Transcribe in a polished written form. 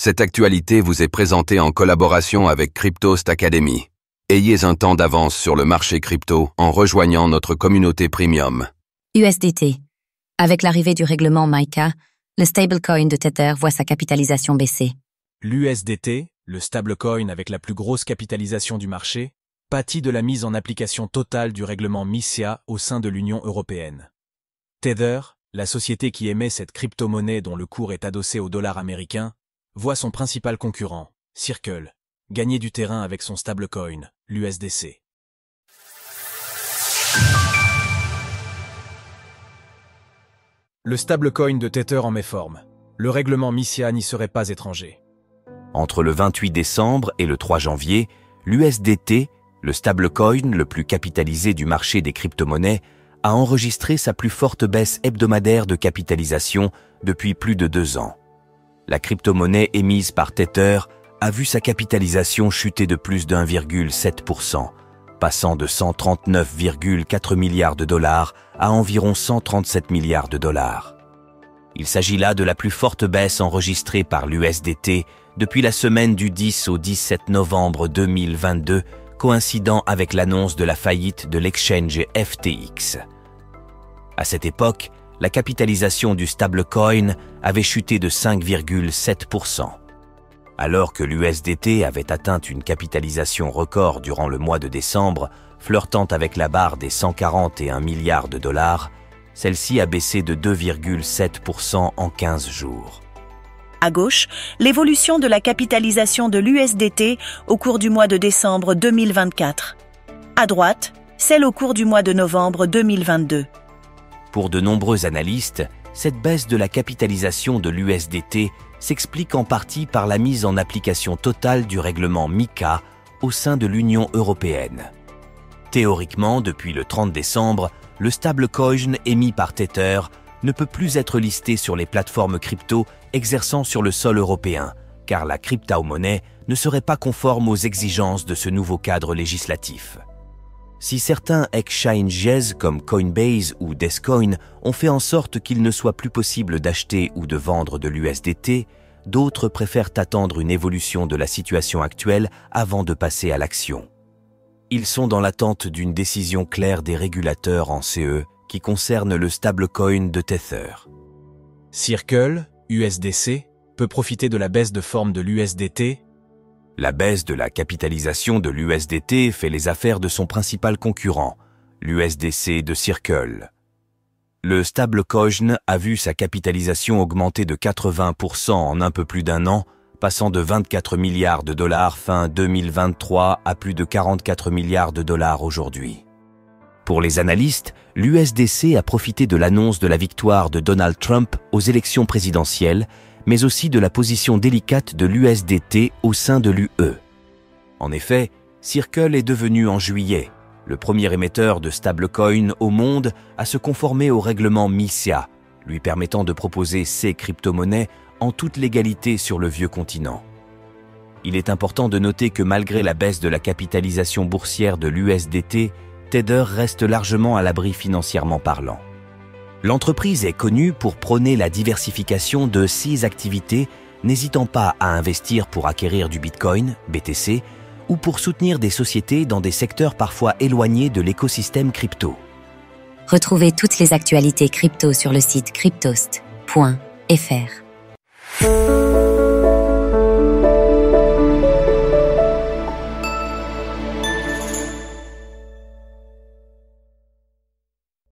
Cette actualité vous est présentée en collaboration avec Cryptost Academy. Ayez un temps d'avance sur le marché crypto en rejoignant notre communauté premium. USDT. Avec l'arrivée du règlement MiCA, le stablecoin de Tether voit sa capitalisation baisser. L'USDT, le stablecoin avec la plus grosse capitalisation du marché, pâtit de la mise en application totale du règlement MiCA au sein de l'Union européenne. Tether, la société qui émet cette crypto-monnaie dont le cours est adossé au dollar américain, voit son principal concurrent, Circle, gagner du terrain avec son stablecoin, l'USDC. Le stablecoin de Tether en met forme. Le règlement MiCA n'y serait pas étranger. Entre le 28 décembre et le 3 janvier, l'USDT, le stablecoin le plus capitalisé du marché des crypto-monnaies, a enregistré sa plus forte baisse hebdomadaire de capitalisation depuis plus de 2 ans. La crypto-monnaie émise par Tether a vu sa capitalisation chuter de plus de 1,7%, passant de 139,4 milliards de dollars à environ 137 milliards de dollars. Il s'agit là de la plus forte baisse enregistrée par l'USDT depuis la semaine du 10 au 17 novembre 2022, coïncidant avec l'annonce de la faillite de l'exchange FTX. À cette époque, la capitalisation du stablecoin avait chuté de 5,7%. Alors que l'USDT avait atteint une capitalisation record durant le mois de décembre, flirtant avec la barre des 141 milliards de dollars, celle-ci a baissé de 2,7% en 15 jours. À gauche, l'évolution de la capitalisation de l'USDT au cours du mois de décembre 2024. À droite, celle au cours du mois de novembre 2022. Pour de nombreux analystes, cette baisse de la capitalisation de l'USDT s'explique en partie par la mise en application totale du règlement MiCA au sein de l'Union européenne. Théoriquement, depuis le 30 décembre, le stablecoin émis par Tether ne peut plus être listé sur les plateformes crypto exerçant sur le sol européen, car la crypto-monnaie ne serait pas conforme aux exigences de ce nouveau cadre législatif. Si certains exchanges comme Coinbase ou Descoin ont fait en sorte qu'il ne soit plus possible d'acheter ou de vendre de l'USDT, d'autres préfèrent attendre une évolution de la situation actuelle avant de passer à l'action. Ils sont dans l'attente d'une décision claire des régulateurs en CE qui concerne le stablecoin de Tether. Circle, USDC, peut profiter de la baisse de forme de l'USDT. La baisse de la capitalisation de l'USDT fait les affaires de son principal concurrent, l'USDC de Circle. Le stablecoin a vu sa capitalisation augmenter de 80% en un peu plus d'un an, passant de 24 milliards de dollars fin 2023 à plus de 44 milliards de dollars aujourd'hui. Pour les analystes, l'USDC a profité de l'annonce de la victoire de Donald Trump aux élections présidentielles, mais aussi de la position délicate de l'USDT au sein de l'UE. En effet, Circle est devenu en juillet le premier émetteur de stablecoin au monde à se conformer au règlement MiCA, lui permettant de proposer ses crypto-monnaies en toute légalité sur le vieux continent. Il est important de noter que malgré la baisse de la capitalisation boursière de l'USDT, Tether reste largement à l'abri financièrement parlant. L'entreprise est connue pour prôner la diversification de ses activités, n'hésitant pas à investir pour acquérir du Bitcoin, BTC, ou pour soutenir des sociétés dans des secteurs parfois éloignés de l'écosystème crypto. Retrouvez toutes les actualités crypto sur le site cryptost.fr.